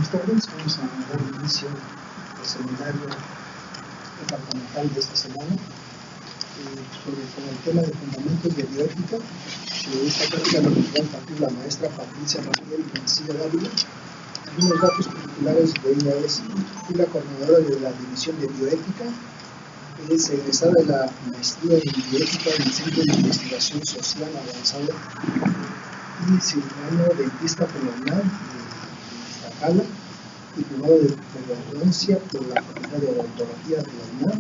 Buenas tardes, vamos a dar inicio al seminario departamental de esta semana con el tema de fundamentos de bioética. Esta práctica nos va a impartir la maestra Patricia Rafael García Dávila. Algunos datos curriculares de ella es la coordinadora de la división de bioética, es egresada de la maestría en bioética en el Centro de Investigación Social Avanzado y cirujano dentista por la UNAM de Iztacala, diplomado de periodoncia por la Facultad de Odontología de la UNAM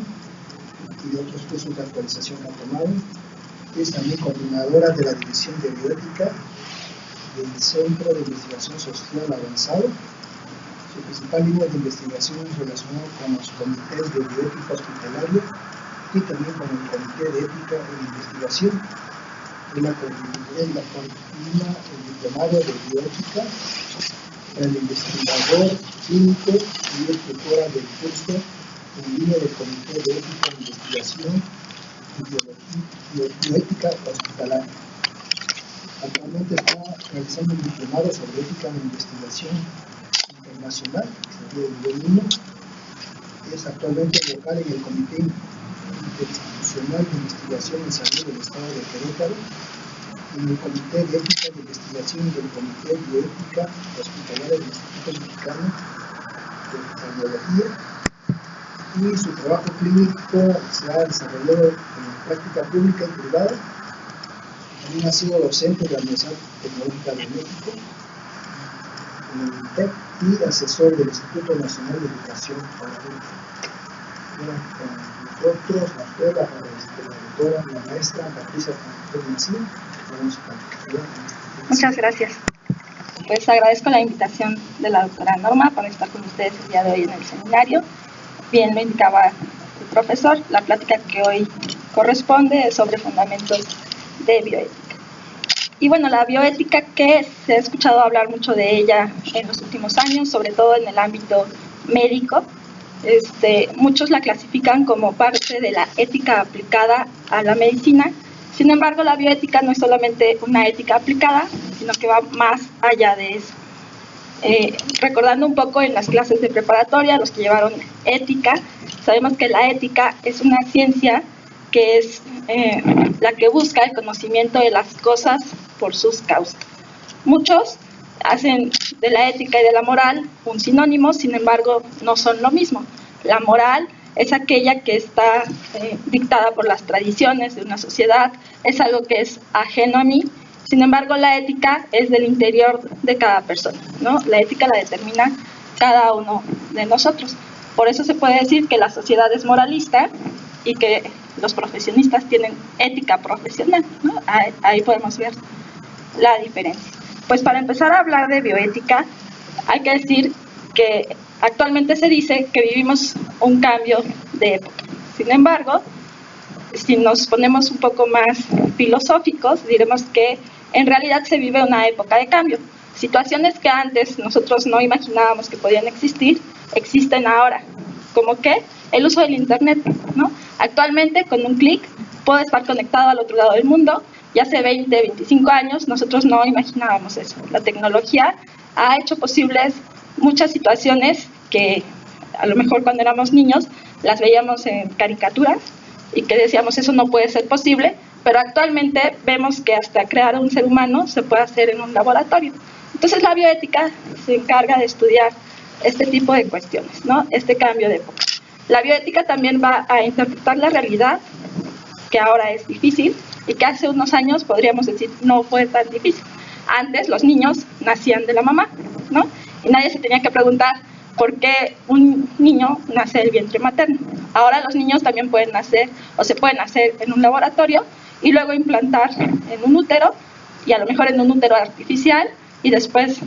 y de otros cursos de actualización que ha tomado. Es también coordinadora de la división de bioética del Centro de Investigación Social Avanzado. Su principal línea de investigación es relacionada con los comités de bioética hospitalaria y también con el Comité de Ética en Investigación. Ella coordina el diplomado de bioética para el investigador clínico y es tutora del curso en línea del Comité de Ética en Investigación y bioética hospitalaria. Actualmente está realizando un diplomado sobre ética en investigación internacional, sería el nivel 1. Es actualmente vocal en el Comité Interinstitucional de Investigación en Salud del Estado de Querétaro, en el Comité de Ética de Investigación del Comité de Bioética Hospitalaria del Instituto Mexicano de Oftalmología, y su trabajo clínico se ha desarrollado en práctica pública y privada. También ha sido docente de la Universidad Tecnológica de México, en el INTEC, y asesor del Instituto Nacional de Educación para Adultos. Con nosotros, la doctora, la maestra Patricia García. Muchas gracias. Pues agradezco la invitación de la doctora Norma para estar con ustedes el día de hoy en el seminario. Bien lo indicaba el profesor, la plática que hoy corresponde es sobre fundamentos de bioética. Y bueno, la bioética, que se ha escuchado hablar mucho de ella en los últimos años, sobre todo en el ámbito médico. Muchos la clasifican como parte de la ética aplicada a la medicina. Sin embargo, la bioética no es solamente una ética aplicada, sino que va más allá de eso. Recordando un poco en las clases de preparatoria, los que llevaron ética, sabemos que la ética es una ciencia que es la que busca el conocimiento de las cosas por sus causas. Muchos hacen de la ética y de la moral un sinónimo, sin embargo, no son lo mismo. La moral es aquella que está dictada por las tradiciones de una sociedad, es algo que es ajeno a mí. Sin embargo, la ética es del interior de cada persona, ¿no? La ética la determina cada uno de nosotros. Por eso se puede decir que la sociedad es moralista y que los profesionistas tienen ética profesional, ¿no? Ahí podemos ver la diferencia. Pues para empezar a hablar de bioética, hay que decir que actualmente se dice que vivimos un cambio de época. Sin embargo, si nos ponemos un poco más filosóficos, diremos que en realidad se vive una época de cambio. Situaciones que antes nosotros no imaginábamos que podían existir, existen ahora. ¿Cómo qué? El uso del Internet, ¿no? Actualmente, con un clic, puedo estar conectado al otro lado del mundo. Y hace 20, 25 años nosotros no imaginábamos eso. La tecnología ha hecho posibles muchas situaciones que a lo mejor cuando éramos niños las veíamos en caricaturas y que decíamos eso no puede ser posible, pero actualmente vemos que hasta crear un ser humano se puede hacer en un laboratorio. Entonces la bioética se encarga de estudiar este tipo de cuestiones, ¿no? Este cambio de época. La bioética también va a interpretar la realidad, que ahora es difícil, y que hace unos años podríamos decir no fue tan difícil. Antes los niños nacían de la mamá, ¿no? Y nadie se tenía que preguntar por qué un niño nace del vientre materno. Ahora los niños también pueden nacer o se pueden nacer en un laboratorio y luego implantar en un útero, y a lo mejor en un útero artificial, y después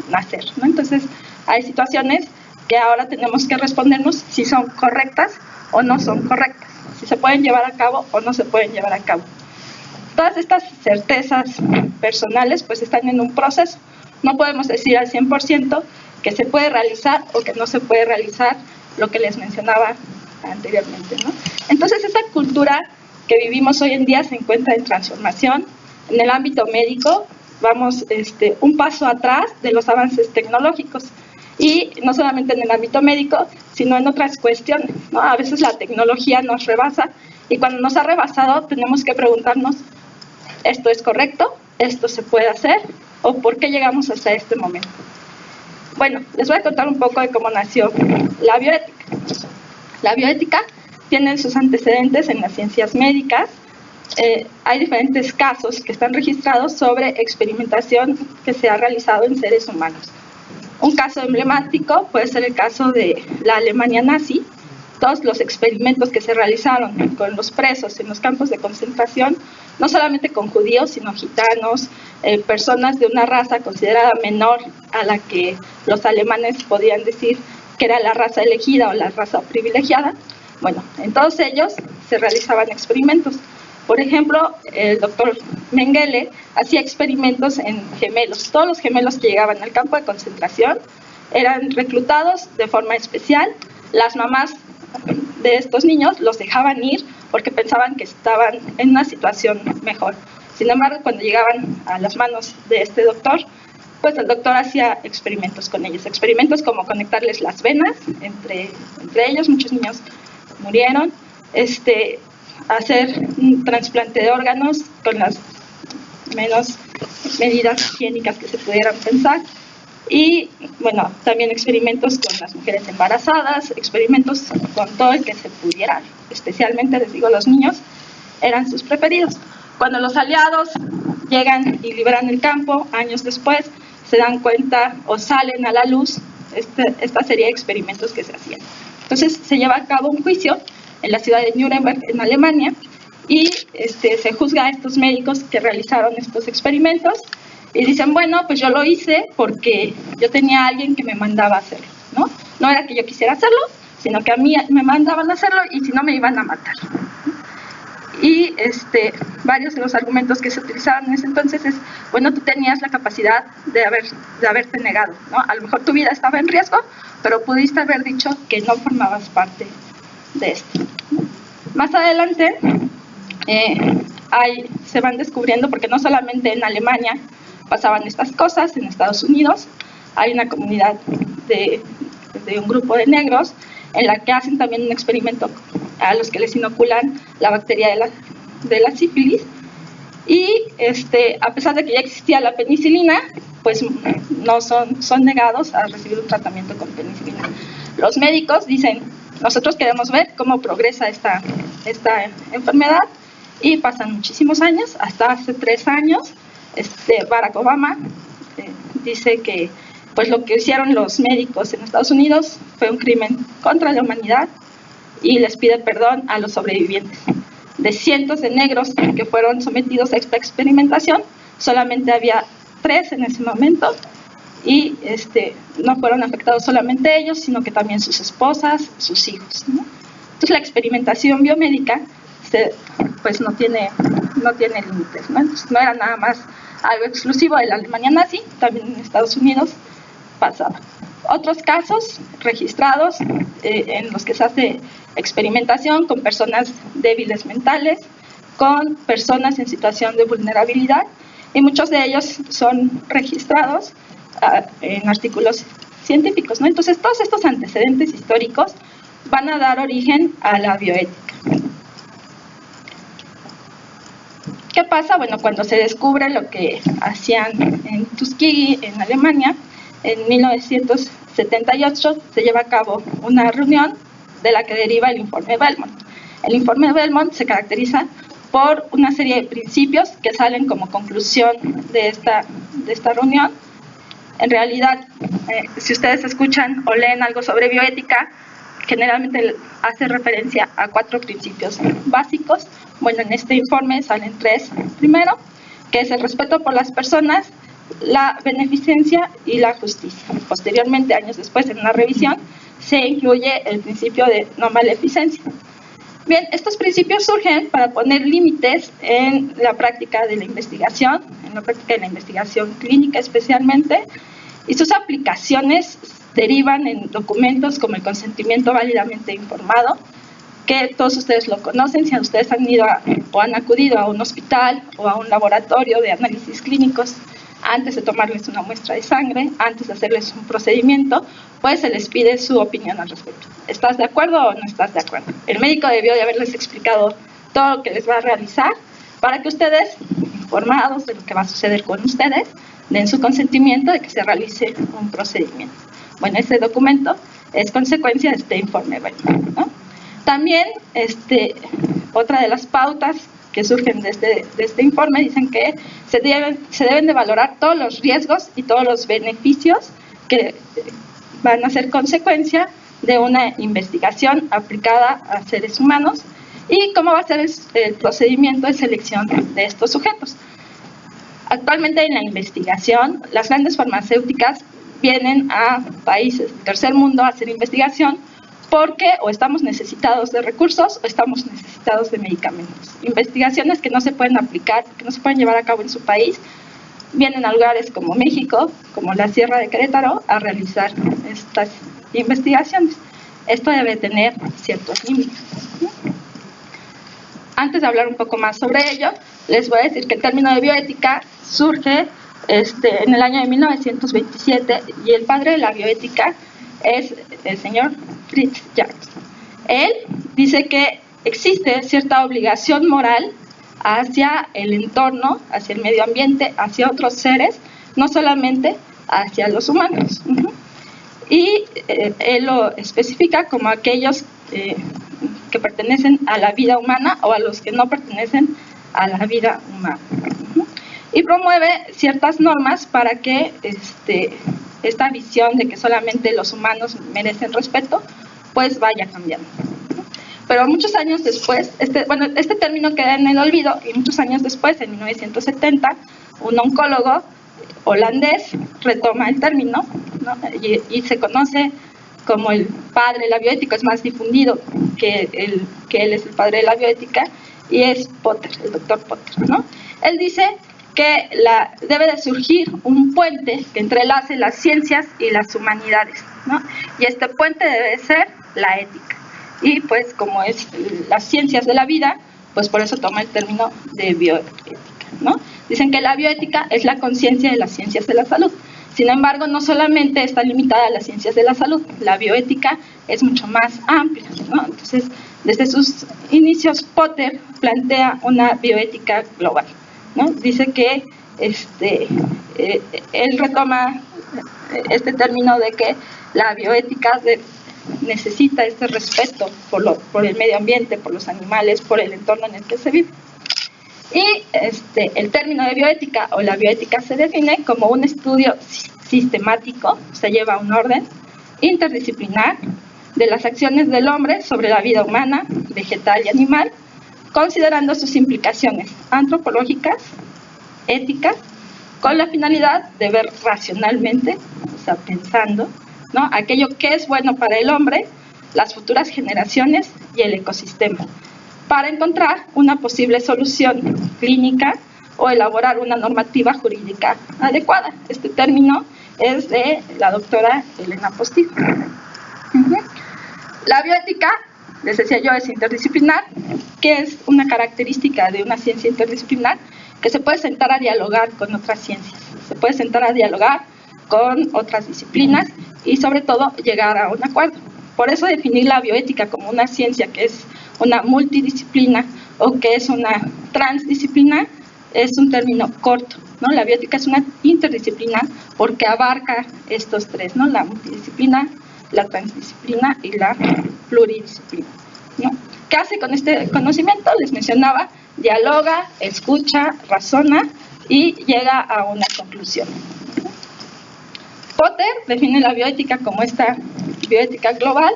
nacer, ¿no? Entonces hay situaciones que ahora tenemos que respondernos si son correctas o no son correctas, si se pueden llevar a cabo o no se pueden llevar a cabo. Todas estas certezas personales pues están en un proceso. No podemos decir al 100% que se puede realizar o que no se puede realizar lo que les mencionaba anteriormente, ¿no? Entonces esta cultura que vivimos hoy en día se encuentra en transformación. En el ámbito médico vamos un paso atrás de los avances tecnológicos. y no solamente en el ámbito médico, sino en otras cuestiones, ¿no? A veces la tecnología nos rebasa y cuando nos ha rebasado tenemos que preguntarnos, ¿esto es correcto? ¿Esto se puede hacer? ¿O por qué llegamos hasta este momento? Bueno, les voy a contar un poco de cómo nació la bioética. La bioética tiene sus antecedentes en las ciencias médicas. Hay diferentes casos que están registrados sobre experimentación que se ha realizado en seres humanos. Un caso emblemático puede ser el caso de la Alemania nazi. Todos los experimentos que se realizaron con los presos en los campos de concentración, no solamente con judíos, sino gitanos, personas de una raza considerada menor a la que los alemanes podían decir que era la raza elegida o la raza privilegiada. Bueno, en todos ellos se realizaban experimentos. Por ejemplo, el doctor Mengele hacía experimentos en gemelos. Todos los gemelos que llegaban al campo de concentración eran reclutados de forma especial. Las mamás de estos niños los dejaban ir porque pensaban que estaban en una situación mejor. Sin embargo, cuando llegaban a las manos de este doctor, pues el doctor hacía experimentos con ellos. Experimentos como conectarles las venas entre ellos. Muchos niños murieron. Hacer un trasplante de órganos con las menos medidas higiénicas que se pudieran pensar. Y, bueno, también experimentos con las mujeres embarazadas, experimentos con todo el que se pudiera, especialmente, les digo, los niños eran sus preferidos. Cuando los aliados llegan y liberan el campo, años después, se dan cuenta o salen a la luz esta serie de experimentos que se hacían. Entonces, se lleva a cabo un juicio en la ciudad de Nuremberg, en Alemania, y se juzga a estos médicos que realizaron estos experimentos y dicen, bueno, pues yo lo hice porque yo tenía a alguien que me mandaba a hacerlo, ¿no? No era que yo quisiera hacerlo, sino que a mí me mandaban a hacerlo y si no me iban a matar. Y varios de los argumentos que se utilizaban en ese entonces es, bueno, tú tenías la capacidad de haberte negado, ¿no? A lo mejor tu vida estaba en riesgo, pero pudiste haber dicho que no formabas parte de esto. Más adelante se van descubriendo, porque no solamente en Alemania pasaban estas cosas, en Estados Unidos hay una comunidad de un grupo de negros en la que hacen también un experimento a los que les inoculan la bacteria de la sífilis y a pesar de que ya existía la penicilina, pues no son negados a recibir un tratamiento con penicilina. Los médicos dicen, nosotros queremos ver cómo progresa esta enfermedad y pasan muchísimos años, hasta hace 3 años, Barack Obama dice que pues lo que hicieron los médicos en Estados Unidos fue un crimen contra la humanidad y les pide perdón a los sobrevivientes. De cientos de negros que fueron sometidos a esta experimentación, solamente había 3 en ese momento y no fueron afectados solamente ellos, sino que también sus esposas, sus hijos, ¿no? Entonces la experimentación biomédica pues no tiene límites, ¿no? Entonces no era nada más algo exclusivo de la Alemania nazi, también en Estados Unidos pasaba. Otros casos registrados en los que se hace experimentación con personas débiles mentales, con personas en situación de vulnerabilidad, y muchos de ellos son registrados en artículos científicos, ¿no? Entonces, todos estos antecedentes históricos van a dar origen a la bioética. ¿Qué pasa? Bueno, cuando se descubre lo que hacían en Tuskegee, en Alemania, en 1978 se lleva a cabo una reunión de la que deriva el informe Belmont. El informe Belmont se caracteriza por una serie de principios que salen como conclusión de esta reunión. En realidad, si ustedes escuchan o leen algo sobre bioética, generalmente hace referencia a 4 principios básicos. Bueno, en este informe salen 3. Primero, que es el respeto por las personas, la beneficencia y la justicia. Posteriormente, años después, en una revisión, se incluye el principio de no maleficencia. Bien, estos principios surgen para poner límites en la práctica de la investigación, clínica especialmente, y sus aplicaciones derivan en documentos como el consentimiento válidamente informado, que todos ustedes lo conocen, si ustedes han ido o han acudido a un hospital o a un laboratorio de análisis clínicos antes de tomarles una muestra de sangre, antes de hacerles un procedimiento, pues se les pide su opinión al respecto. ¿Estás de acuerdo o no estás de acuerdo? El médico debió de haberles explicado todo lo que les va a realizar para que ustedes, informados de lo que va a suceder con ustedes, den su consentimiento de que se realice un procedimiento. Bueno, este documento es consecuencia de este informe, ¿no? También, otra de las pautas que surgen de este informe dicen que se deben de valorar todos los riesgos y todos los beneficios que van a ser consecuencia de una investigación aplicada a seres humanos y cómo va a ser el procedimiento de selección de estos sujetos. Actualmente en la investigación, las grandes farmacéuticas vienen a países del tercer mundo a hacer investigación porque o estamos necesitados de recursos o estamos necesitados de medicamentos. Investigaciones que no se pueden aplicar, que no se pueden llevar a cabo en su país, vienen a lugares como México, como la Sierra de Querétaro, a realizar estas investigaciones. Esto debe tener ciertos límites. Antes de hablar un poco más sobre ello, les voy a decir que el término de bioética surge en el año de 1927 y el padre de la bioética es el señor Fritz Jackson. Él dice que existe cierta obligación moral hacia el entorno, hacia el medio ambiente, hacia otros seres, no solamente hacia los humanos. Y él lo especifica como aquellos que pertenecen a la vida humana o a los que no pertenecen a la vida humana. Y promueve ciertas normas para que esta visión de que solamente los humanos merecen respeto, pues vaya cambiando. Pero muchos años después, este término queda en el olvido y muchos años después, en 1970, un oncólogo holandés retoma el término, ¿no? y se conoce como el padre de la bioética, es más difundido que él es el padre de la bioética, y es Potter, el doctor Potter, ¿no? Él dice que debe de surgir un puente que entrelace las ciencias y las humanidades, ¿no? Y este puente debe ser la ética. Y pues como es las ciencias de la vida, pues por eso toma el término de bioética, ¿no? Dicen que la bioética es la conciencia de las ciencias de la salud. Sin embargo, no solamente está limitada a las ciencias de la salud, la bioética es mucho más amplia, ¿no? Entonces, desde sus inicios, Potter plantea una bioética global, ¿no? Dice que él retoma este término de que la bioética necesita este respeto por el medio ambiente, por los animales, por el entorno en el que se vive. Y el término de bioética o la bioética se define como un estudio sistemático, se lleva a un orden interdisciplinar de las acciones del hombre sobre la vida humana, vegetal y animal, considerando sus implicaciones antropológicas, éticas, con la finalidad de ver racionalmente, o sea, pensando, ¿no?, aquello que es bueno para el hombre, las futuras generaciones y el ecosistema, para encontrar una posible solución clínica o elaborar una normativa jurídica adecuada. Este término es de la doctora Elena Postigo. La bioética, les decía yo, es interdisciplinar, que es una característica de una ciencia interdisciplinar, que se puede sentar a dialogar con otras ciencias, se puede sentar a dialogar con otras disciplinas y sobre todo llegar a un acuerdo. Por eso definir la bioética como una ciencia que es una multidisciplina o que es una transdisciplina es un término corto, ¿no? La bioética es una interdisciplina porque abarca estos tres, ¿no?, la multidisciplina, la transdisciplina y la pluridisciplina, ¿no? ¿Qué hace con este conocimiento? Les mencionaba, dialoga, escucha, razona y llega a una conclusión. Potter define la bioética como esta bioética global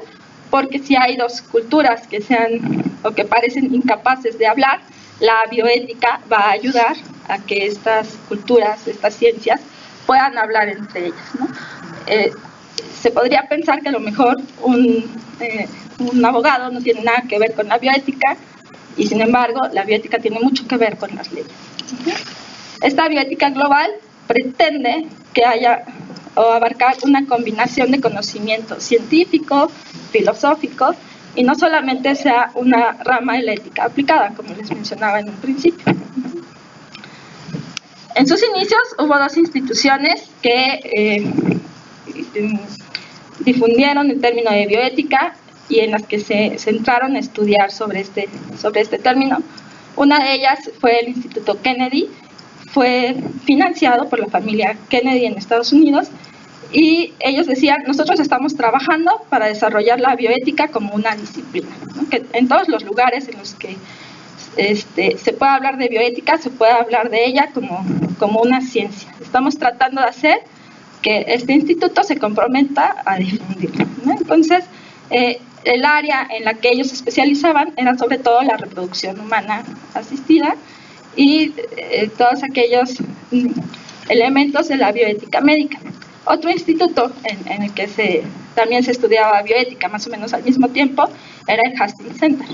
porque si hay dos culturas que sean o que parecen incapaces de hablar, la bioética va a ayudar a que estas culturas, estas ciencias, puedan hablar entre ellas, ¿no? Se podría pensar que a lo mejor un abogado no tiene nada que ver con la bioética y sin embargo la bioética tiene mucho que ver con las leyes. Esta bioética global pretende que haya o abarcar una combinación de conocimiento científico, filosófico y no solamente sea una rama de la ética aplicada, como les mencionaba en un principio. En sus inicios hubo dos instituciones que difundieron el término de bioética y en las que se centraron a estudiar sobre este término. Una de ellas fue el Instituto Kennedy, fue financiado por la familia Kennedy en Estados Unidos, y ellos decían, nosotros estamos trabajando para desarrollar la bioética como una disciplina, ¿no? Que en todos los lugares en los que se puede hablar de bioética, se puede hablar de ella como una ciencia. Estamos tratando de hacer que este instituto se comprometa a difundirla, ¿no? Entonces, el área en la que ellos se especializaban era sobre todo la reproducción humana asistida y todos aquellos elementos de la bioética médica. Otro instituto en el que también se estudiaba bioética más o menos al mismo tiempo era el Hastings Center.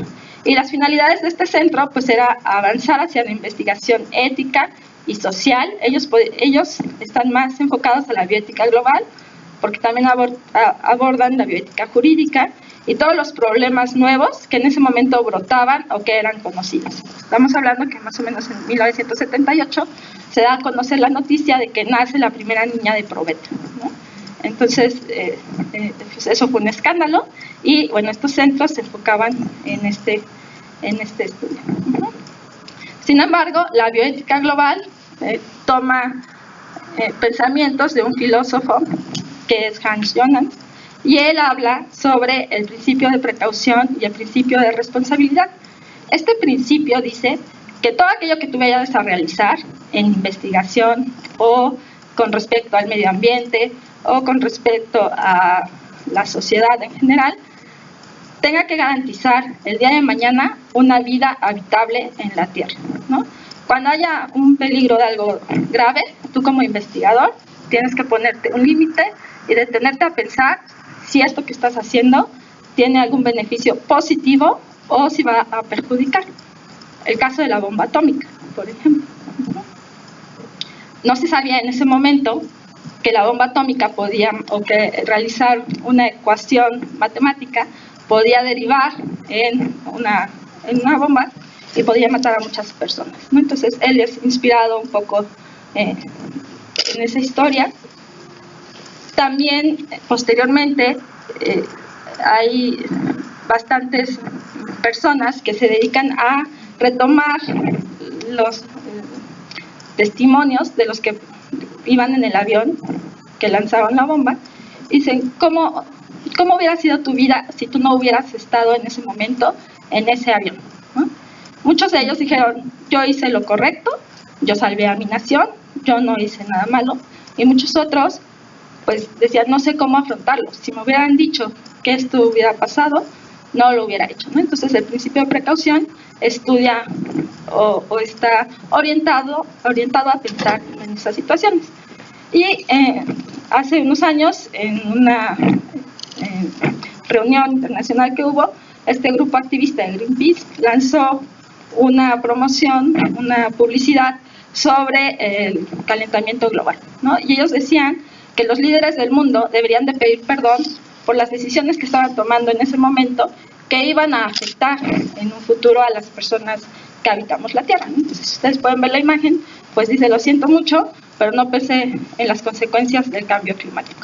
Y las finalidades de este centro pues era avanzar hacia la investigación ética y social. Ellos están más enfocados a la bioética global, porque también abordan la bioética jurídica y todos los problemas nuevos que en ese momento brotaban o que eran conocidos. Estamos hablando que más o menos en 1978 se da a conocer la noticia de que nace la primera niña de probeta, ¿no? Entonces, pues eso fue un escándalo y, bueno, estos centros se enfocaban en este estudio. Sin embargo, la bioética global toma pensamientos de un filósofo que es Hans Jonas, y él habla sobre el principio de precaución y el principio de responsabilidad. Este principio dice que todo aquello que tú vayas a realizar en investigación o con respecto al medio ambiente o con respecto a la sociedad en general, tenga que garantizar el día de mañana una vida habitable en la Tierra, ¿no? Cuando haya un peligro de algo grave, tú como investigador tienes que ponerte un límite y detenerte a pensar si esto que estás haciendo tiene algún beneficio positivo o si va a perjudicar. El caso de la bomba atómica, por ejemplo. No se sabía en ese momento que la bomba atómica podía, o que realizar una ecuación matemática podía derivar en una bomba y podía matar a muchas personas, ¿no? Entonces él es inspirado un poco en esa historia. También posteriormente hay bastantes personas que se dedican a retomar los testimonios de los que iban en el avión que lanzaron la bomba y dicen, ¿cómo hubiera sido tu vida si tú no hubieras estado en ese momento en ese avión, ¿no? Muchos de ellos dijeron, yo hice lo correcto, yo salvé a mi nación, yo no hice nada malo, y muchos otros pues decían, no sé cómo afrontarlo, si me hubieran dicho que esto hubiera pasado, no lo hubiera hecho, ¿no? Entonces el principio de precaución estudia o está orientado a pensar en esas situaciones. Y hace unos años, en una reunión internacional que hubo, este grupo activista de Greenpeace lanzó una promoción, una publicidad sobre el calentamiento global, ¿no? Y ellos decían que los líderes del mundo deberían de pedir perdón por las decisiones que estaban tomando en ese momento que iban a afectar en un futuro a las personas que habitamos la Tierra, ¿no? Entonces, si ustedes pueden ver la imagen, pues dice, lo siento mucho, pero no pensé en las consecuencias del cambio climático.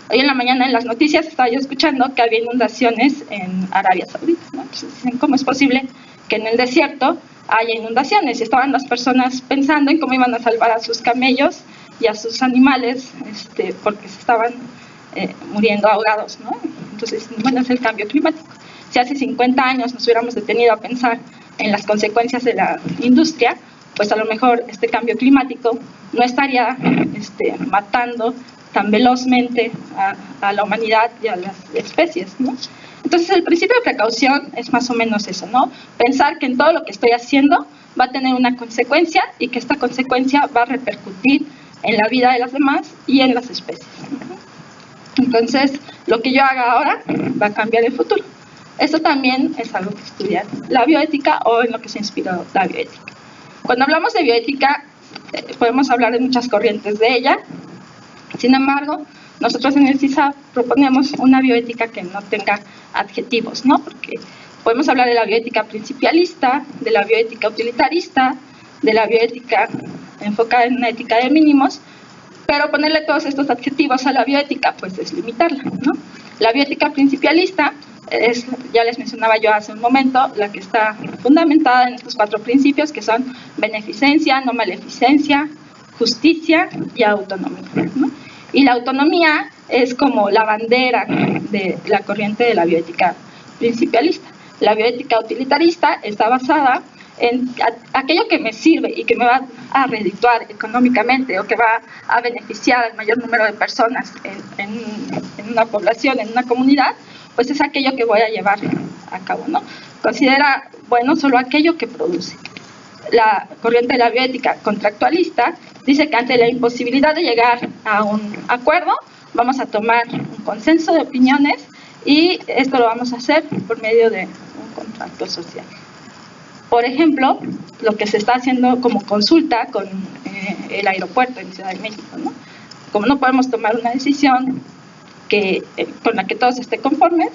Hoy en la mañana en las noticias estaba yo escuchando que había inundaciones en Arabia Saudita, ¿no? Entonces dicen, ¿cómo es posible que en el desierto haya inundaciones? Y estaban las personas pensando en cómo iban a salvar a sus camellos y a sus animales porque se estaban muriendo ahogados, ¿no? Entonces, bueno, es el cambio climático. Si hace 50 años nos hubiéramos detenido a pensar en las consecuencias de la industria, pues a lo mejor este cambio climático no estaría matando tan velozmente a la humanidad y a las especies, ¿no? Entonces el principio de precaución es más o menos eso, ¿no? Pensar que en todo lo que estoy haciendo va a tener una consecuencia y que esta consecuencia va a repercutir en la vida de las demás y en las especies. Entonces, lo que yo haga ahora va a cambiar el futuro. Esto también es algo que estudia la bioética o en lo que se inspiró la bioética. Cuando hablamos de bioética, podemos hablar de muchas corrientes de ella. Sin embargo, nosotros en el CISA proponemos una bioética que no tenga adjetivos, ¿no? Porque podemos hablar de la bioética principialista, de la bioética utilitarista, de la bioética enfocada en una ética de mínimos, pero ponerle todos estos adjetivos a la bioética, pues es limitarla, ¿no? La bioética principialista es, ya les mencionaba yo hace un momento, la que está fundamentada en estos 4 principios, que son beneficencia, no maleficencia, justicia y autonomía, ¿no? Y la autonomía es como la bandera de la corriente de la bioética principialista. La bioética utilitarista está basada en aquello que me sirve y que me va a redituar económicamente o que va a beneficiar al mayor número de personas en una población, en una comunidad, pues es aquello que voy a llevar a cabo, ¿no? Considera bueno solo aquello que produce. La corriente de la bioética contractualista dice que ante la imposibilidad de llegar a un acuerdo, vamos a tomar un consenso de opiniones y esto lo vamos a hacer por medio de un contrato social. Por ejemplo, lo que se está haciendo como consulta con el aeropuerto en Ciudad de México, ¿no? Como no podemos tomar una decisión con la que todos estén conformes,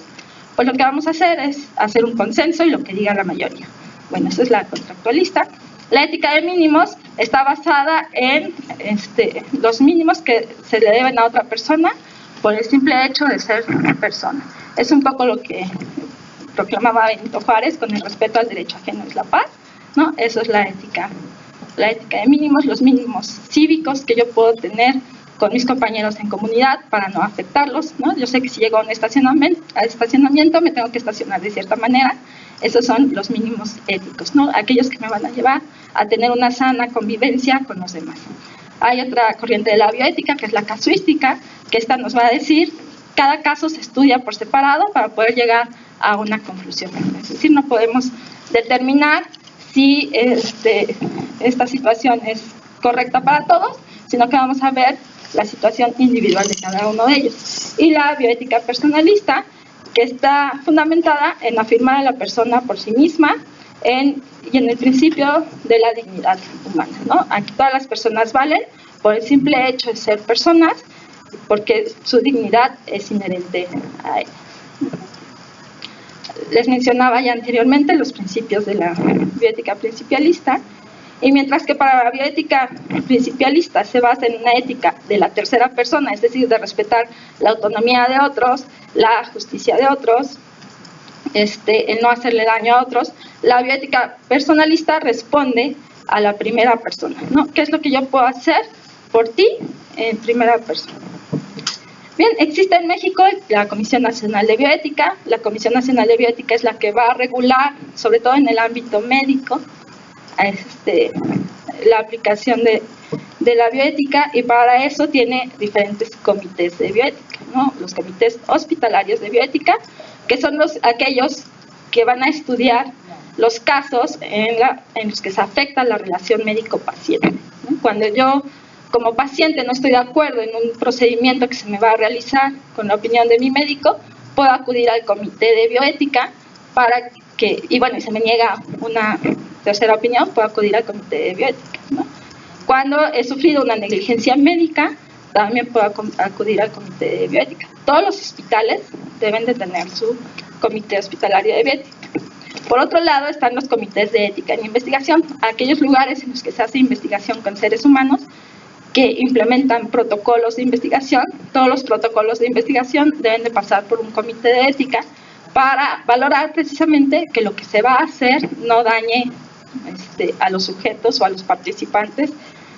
pues lo que vamos a hacer es hacer un consenso y lo que diga la mayoría. Bueno, esa es la contractualista. La ética de mínimos está basada en los mínimos que se le deben a otra persona por el simple hecho de ser persona. Es un poco lo que proclamaba Benito Juárez: con el respeto al derecho ajeno es la paz, ¿no? Eso es la ética de mínimos, los mínimos cívicos que yo puedo tener con mis compañeros en comunidad para no afectarlos, ¿no? Yo sé que si llego a un estacionamiento me tengo que estacionar de cierta manera. Esos son los mínimos éticos, ¿no? Aquellos que me van a llevar a tener una sana convivencia con los demás. Hay otra corriente de la bioética, que es la casuística, que esta nos va a decir cada caso se estudia por separado para poder llegar a una conclusión. Es decir, no podemos determinar si esta situación es correcta para todos, sino que vamos a ver la situación individual de cada uno de ellos. Y la bioética personalista, que está fundamentada en afirmar a la persona por sí misma y en el principio de la dignidad humana, ¿no? Aquí todas las personas valen por el simple hecho de ser personas, porque su dignidad es inherente a ellas. Les mencionaba ya anteriormente los principios de la bioética principialista, y mientras que para la bioética principialista se basa en una ética de la tercera persona, es decir, de respetar la autonomía de otros, la justicia de otros, el no hacerle daño a otros, la bioética personalista responde a la primera persona, ¿no? ¿Qué es lo que yo puedo hacer por ti en primera persona? Bien, existe en México la Comisión Nacional de Bioética. La Comisión Nacional de Bioética es la que va a regular, sobre todo en el ámbito médico, la aplicación de la bioética, y para eso tiene diferentes comités de bioética, ¿no? Los comités hospitalarios de bioética, que son aquellos que van a estudiar los casos en los que se afecta la relación médico-paciente, ¿no? Cuando yo como paciente no estoy de acuerdo en un procedimiento que se me va a realizar con la opinión de mi médico, puedo acudir al comité de bioética y se me niega una tercera opinión, puedo acudir al comité de bioética, ¿no? Cuando he sufrido una negligencia médica, también puedo acudir al comité de bioética. Todos los hospitales deben de tener su comité hospitalario de bioética. Por otro lado están los comités de ética en investigación, aquellos lugares en los que se hace investigación con seres humanos, que implementan protocolos de investigación. Todos los protocolos de investigación deben de pasar por un comité de ética para valorar precisamente que lo que se va a hacer no dañe a los sujetos o a los participantes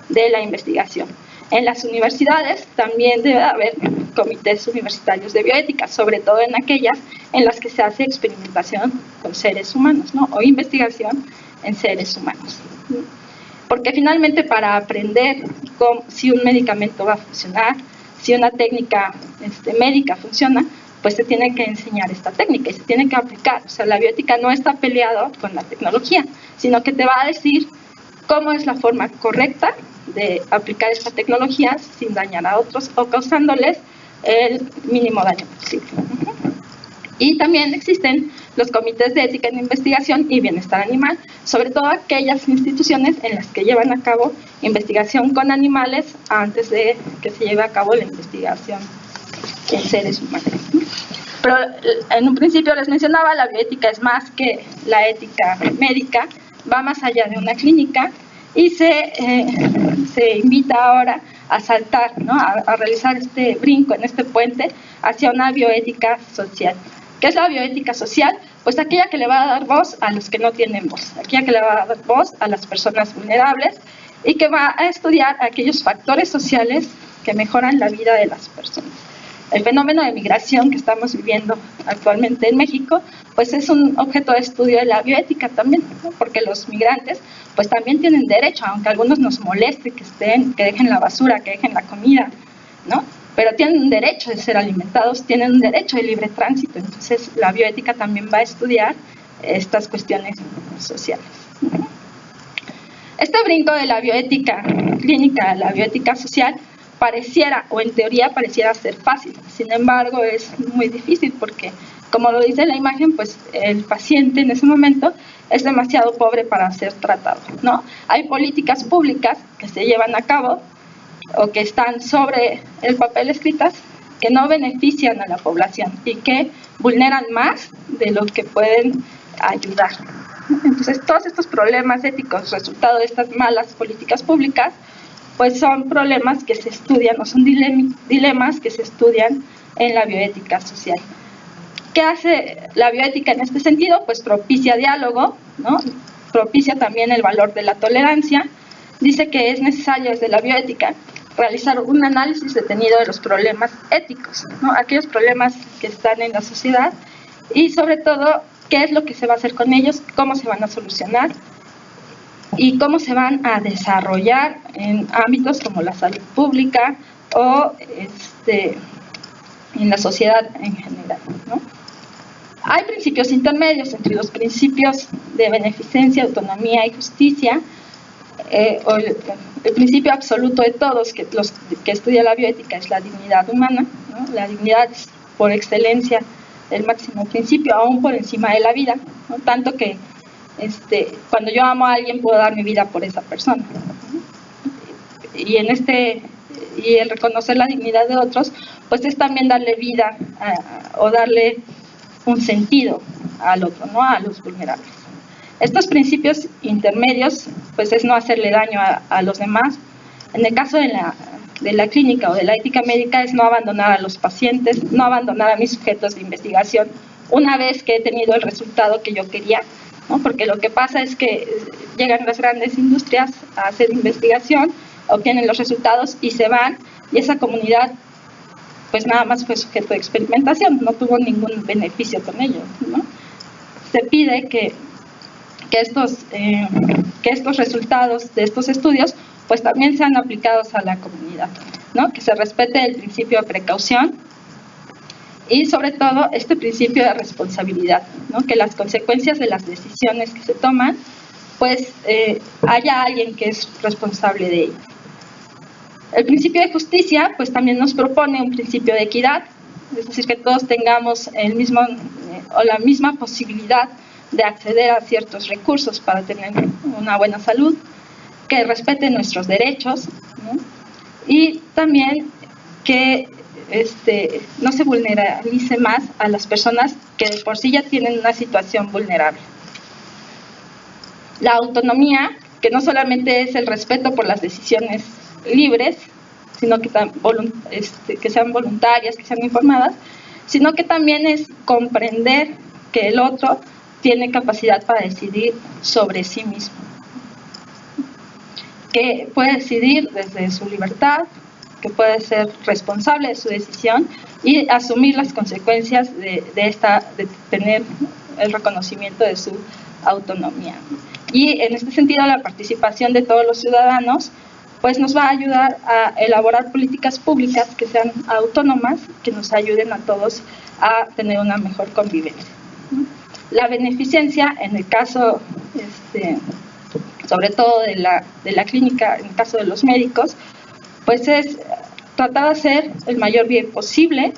de la investigación. En las universidades también debe haber comités universitarios de bioética, sobre todo en aquellas en las que se hace experimentación con seres humanos, ¿no? O investigación en seres humanos. Porque finalmente para aprender si un medicamento va a funcionar, si una técnica médica funciona, pues se tiene que enseñar esta técnica y se tiene que aplicar. O sea, la bioética no está peleado con la tecnología, sino que te va a decir cómo es la forma correcta de aplicar esta tecnología sin dañar a otros o causándoles el mínimo daño posible. Y también existen los comités de ética en investigación y bienestar animal, sobre todo aquellas instituciones en las que llevan a cabo investigación con animales antes de que se lleve a cabo la investigación en seres humanos. Pero en un principio les mencionaba, la bioética es más que la ética médica, va más allá de una clínica y se invita ahora a saltar, ¿no? A realizar este brinco en este puente hacia una bioética social. ¿Qué es la bioética social? Pues aquella que le va a dar voz a los que no tienen voz, aquella que le va a dar voz a las personas vulnerables y que va a estudiar aquellos factores sociales que mejoran la vida de las personas. El fenómeno de migración que estamos viviendo actualmente en México, pues es un objeto de estudio de la bioética también, ¿no? Porque los migrantes pues también tienen derecho, aunque a algunos nos moleste que dejen la basura, que dejen la comida, ¿no? Pero tienen un derecho de ser alimentados, tienen un derecho de libre tránsito. Entonces la bioética también va a estudiar estas cuestiones sociales. Este brinco de la bioética clínica a la bioética social pareciera, o en teoría pareciera ser fácil, sin embargo es muy difícil porque, como lo dice la imagen, pues el paciente en ese momento es demasiado pobre para ser tratado, ¿no? Hay políticas públicas que se llevan a cabo o que están sobre el papel escritas que no benefician a la población y que vulneran más de lo que pueden ayudar. Entonces, todos estos problemas éticos, resultado de estas malas políticas públicas, pues son problemas que se estudian o son dilemas que se estudian en la bioética social. ¿Qué hace la bioética en este sentido? Pues propicia diálogo, ¿no? Propicia también el valor de la tolerancia. Dice que es necesario desde la bioética realizar un análisis detenido de los problemas éticos, ¿no? Aquellos problemas que están en la sociedad y sobre todo qué es lo que se va a hacer con ellos, cómo se van a solucionar y cómo se van a desarrollar en ámbitos como la salud pública o en la sociedad en general, ¿no? Hay principios intermedios entre los principios de beneficencia, autonomía y justicia, o el principio absoluto de todos, que los que estudia la bioética, es la dignidad humana, ¿no? La dignidad es por excelencia el máximo principio, aún por encima de la vida, ¿no? Tanto que cuando yo amo a alguien puedo dar mi vida por esa persona, ¿no? Y el reconocer la dignidad de otros, pues es también darle vida o darle un sentido al otro, ¿no? A los vulnerables. Estos principios intermedios, pues es no hacerle daño a los demás. En el caso de la clínica o de la ética médica es no abandonar a los pacientes, no abandonar a mis sujetos de investigación una vez que he tenido el resultado que yo quería, ¿no? Porque lo que pasa es que llegan las grandes industrias a hacer investigación, obtienen los resultados y se van, y esa comunidad pues nada más fue sujeto de experimentación, no tuvo ningún beneficio con ello, ¿no? Se pide que estos resultados de estos estudios pues también sean aplicados a la comunidad, ¿no? Que se respete el principio de precaución y sobre todo este principio de responsabilidad, ¿no? Que las consecuencias de las decisiones que se toman pues haya alguien que es responsable de ello. El principio de justicia pues también nos propone un principio de equidad, es decir, que todos tengamos el mismo o la misma posibilidad de acceder a ciertos recursos para tener una buena salud, que respete nuestros derechos, ¿no? Y también que no se vulnerabilice más a las personas que de por sí ya tienen una situación vulnerable. La autonomía, que no solamente es el respeto por las decisiones libres, sino que sean voluntarias, que sean informadas, sino que también es comprender que el otro tiene capacidad para decidir sobre sí mismo, que puede decidir desde su libertad, que puede ser responsable de su decisión y asumir las consecuencias de tener el reconocimiento de su autonomía. Y en este sentido la participación de todos los ciudadanos pues nos va a ayudar a elaborar políticas públicas que sean autónomas, que nos ayuden a todos a tener una mejor convivencia. La beneficencia, en el caso, sobre todo de la clínica, en el caso de los médicos, pues es tratar de hacer el mayor bien posible,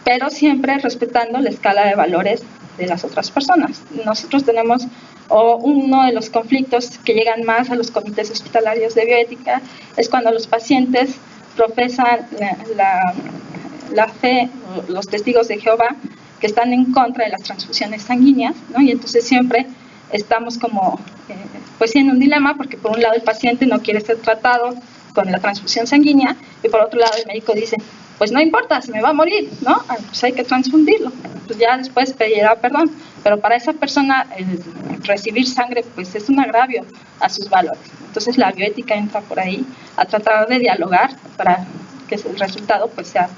pero siempre respetando la escala de valores de las otras personas. Nosotros tenemos uno de los conflictos que llegan más a los comités hospitalarios de bioética es cuando los pacientes profesan la fe, los testigos de Jehová, que están en contra de las transfusiones sanguíneas, ¿no? Y entonces siempre estamos como pues en un dilema, porque por un lado el paciente no quiere ser tratado con la transfusión sanguínea, y por otro lado el médico dice, pues no importa, se me va a morir, ¿no? Pues hay que transfundirlo, pues ya después pedirá perdón, pero para esa persona recibir sangre pues es un agravio a sus valores. Entonces la bioética entra por ahí a tratar de dialogar para que el resultado pues sea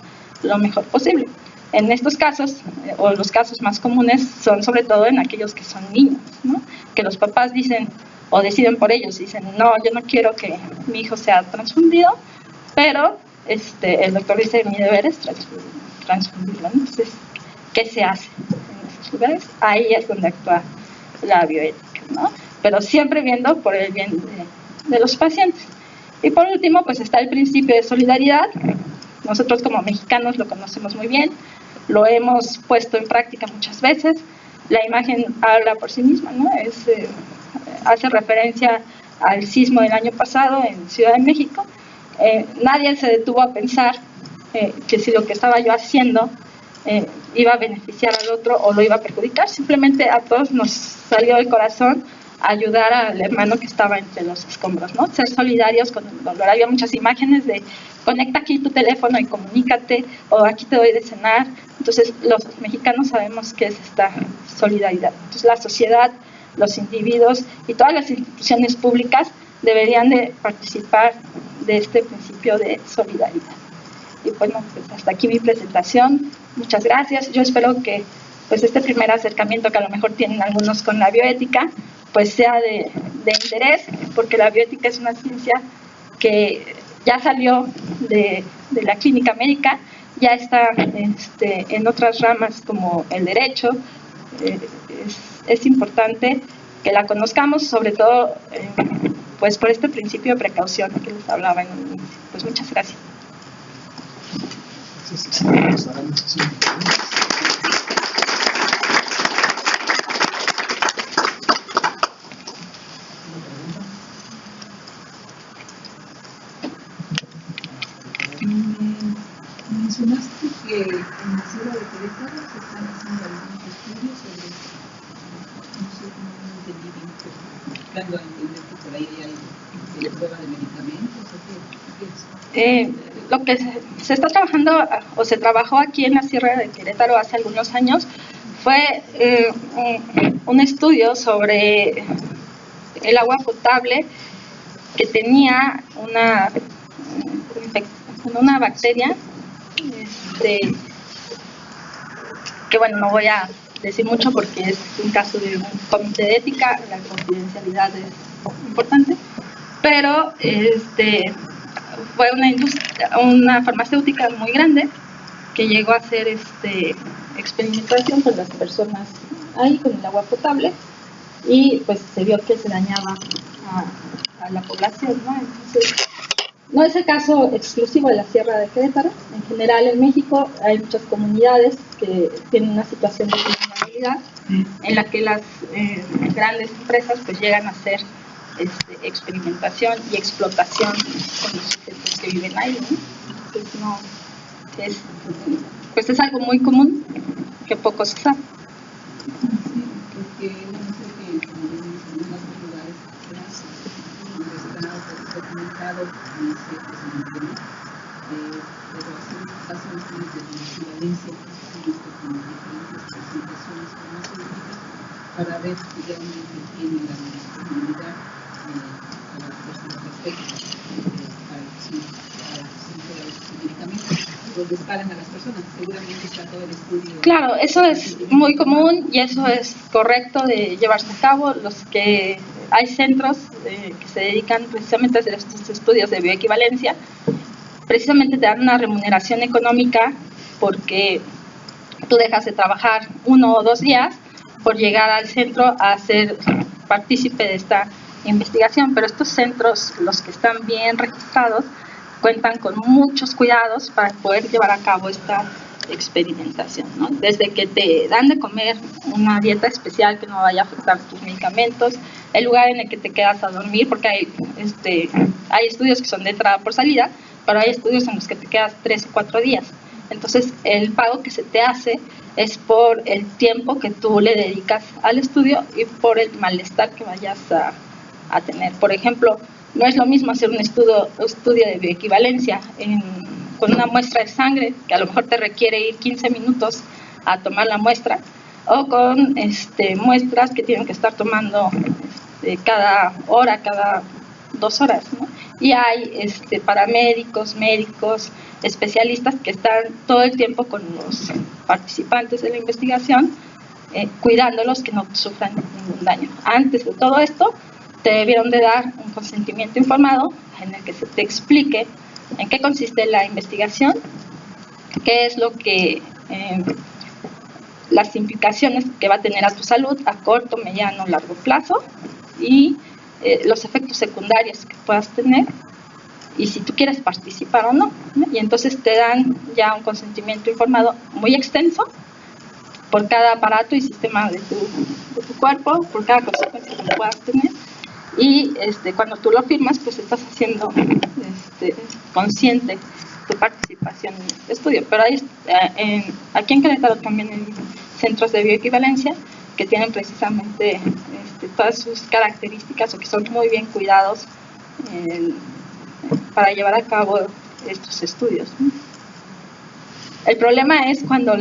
lo mejor posible. En estos casos, o los casos más comunes, son sobre todo en aquellos que son niños, ¿no? Que los papás dicen, o deciden por ellos, dicen, no, yo no quiero que mi hijo sea transfundido, pero el doctor dice, mi deber es transfundirlo. Entonces, ¿qué se hace en esos lugares? Ahí es donde actúa la bioética, ¿no? Pero siempre viendo por el bien de los pacientes. Y por último, pues está el principio de solidaridad. Nosotros como mexicanos lo conocemos muy bien, lo hemos puesto en práctica muchas veces. La imagen habla por sí misma, ¿no? Hace referencia al sismo del año pasado en Ciudad de México. Nadie se detuvo a pensar que si lo que estaba yo haciendo iba a beneficiar al otro o lo iba a perjudicar. Simplemente a todos nos salió del corazón ayudar al hermano que estaba entre los escombros, ¿no? Ser solidarios con el dolor. Había muchas imágenes de conecta aquí tu teléfono y comunícate, o aquí te doy de cenar. Entonces los mexicanos sabemos qué es esta solidaridad. Entonces la sociedad, los individuos y todas las instituciones públicas deberían de participar de este principio de solidaridad. Y bueno, pues hasta aquí mi presentación. Muchas gracias. Yo espero que pues este primer acercamiento que a lo mejor tienen algunos con la bioética, pues sea de interés, porque la bioética es una ciencia que ya salió de la clínica médica, ya está en otras ramas como el derecho. Es importante que la conozcamos, sobre todo pues por este principio de precaución que les hablaba en un inicio. Pues muchas gracias. Mencionaste que en la ciudad de Querétaro se están haciendo algunos estudios sobre, no sé cómo lo entendí bien, dando a entender que por ahí hay prueba de medicamentos o qué es. Lo que se está trabajando o se trabajó aquí en la Sierra de Querétaro hace algunos años fue un estudio sobre el agua potable que tenía una bacteria que bueno, no voy a decir mucho porque es un caso de un comité de ética, la confidencialidad es importante, pero fue una farmacéutica muy grande que llegó a hacer experimentación con las personas ahí con el agua potable y pues se vio que se dañaba a la población, ¿no? Entonces, no es el caso exclusivo de la Sierra de Querétaro. En general en México hay muchas comunidades que tienen una situación de vulnerabilidad en la que las grandes empresas pues llegan a hacer experimentación y explotación con los sujetos que viven ahí, ¿no? Entonces es algo muy común que poco se sabe. Porque no sé que como en algunos lugares está documentado y se presenta, pero hacen estudios de equivalencia con diferentes presentaciones farmacéuticas para ver si realmente tiene la disponibilidad para personas respectivas para medicamentos, donde pagan a las personas. Seguramente está todo el estudio. Claro, eso es muy común y eso es correcto de llevarse a cabo. Hay centros que se dedican precisamente a hacer estos estudios de bioequivalencia. Precisamente te dan una remuneración económica porque tú dejas de trabajar 1 o 2 días por llegar al centro a ser partícipe de esta investigación, pero estos centros, los que están bien registrados, cuentan con muchos cuidados para poder llevar a cabo esta experimentación, ¿no? Desde que te dan de comer una dieta especial que no vaya a afectar tus medicamentos, el lugar en el que te quedas a dormir, porque hay estudios que son de entrada por salida, pero hay estudios en los que te quedas 3 o 4 días. Entonces, el pago que se te hace es por el tiempo que tú le dedicas al estudio y por el malestar que vayas a tener. Por ejemplo, No es lo mismo hacer un estudio de bioequivalencia con una muestra de sangre, que a lo mejor te requiere ir 15 minutos a tomar la muestra, o con muestras que tienen que estar tomando cada hora, cada 2 horas, ¿no? Y hay paramédicos, médicos, especialistas que están todo el tiempo con los participantes de la investigación, cuidándolos que no sufran ningún daño. Antes de todo esto, te debieron de dar un consentimiento informado en el que se te explique en qué consiste la investigación, qué es lo que las implicaciones que va a tener a tu salud a corto, mediano, largo plazo, y los efectos secundarios que puedas tener, y si tú quieres participar o no, ¿no? Y entonces te dan ya un consentimiento informado muy extenso por cada aparato y sistema de tu cuerpo, por cada consecuencia que puedas tener, y cuando tú lo firmas, pues estás haciendo consciente tu participación en este estudio. Pero aquí en Querétaro también hay centros de bioequivalencia que tienen precisamente todas sus características, o que son muy bien cuidados para llevar a cabo estos estudios, ¿no? El problema es cuando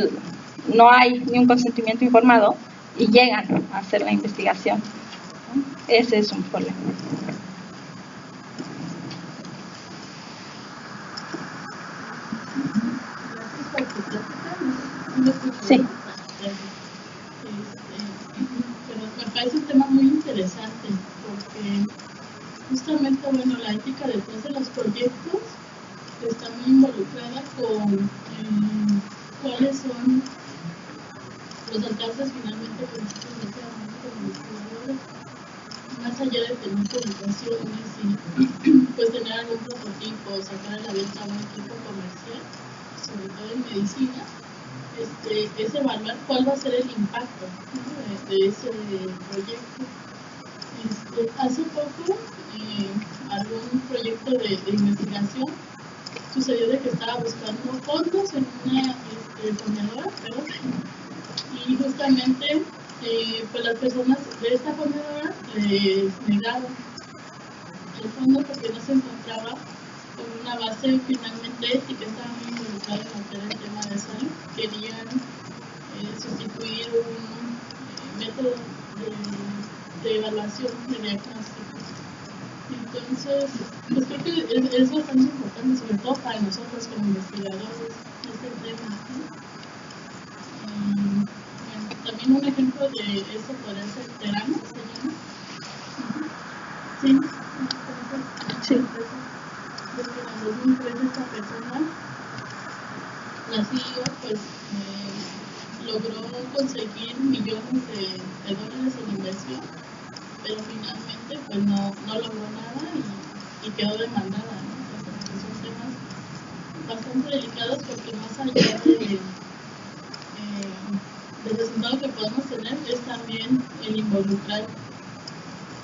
no hay ni un consentimiento informado y llegan a hacer la investigación, ¿no? Ese es un problema. Sí. Pero me parece un tema muy interesante, porque justamente, bueno, la ética detrás de los proyectos está muy involucrada con cuáles son los alcances finalmente que nosotros deseamos como investigadores, más allá de tener publicaciones y pues tener algún prototipo, sacar a la venta un equipo comercial, sobre todo en medicina. Es evaluar cuál va a ser el impacto, ¿no?, de ese proyecto. Hace poco, algún proyecto de investigación sucedió de que estaba buscando fondos en una fondeadora, y justamente pues las personas de esta fondeadora les negaron el fondo porque no se encontraba con una base finalmente ética, estaba muy involucrada en lo que era el tema de salud. Querían sustituir un método de evaluación de diagnósticos. Entonces, pues creo que es bastante importante, sobre todo para nosotros como investigadores, este tema, ¿no? Bueno, también un ejemplo de eso podría ser Terano, ¿se llama? Sí. Sí. Desde el 2003 esta persona, la CEO, pues logró conseguir millones de dólares en inversión, pero finalmente pues no logró nada y quedó demandada, ¿no? Entonces, son temas bastante delicados, porque más allá del resultado que podemos tener, es también el involucrar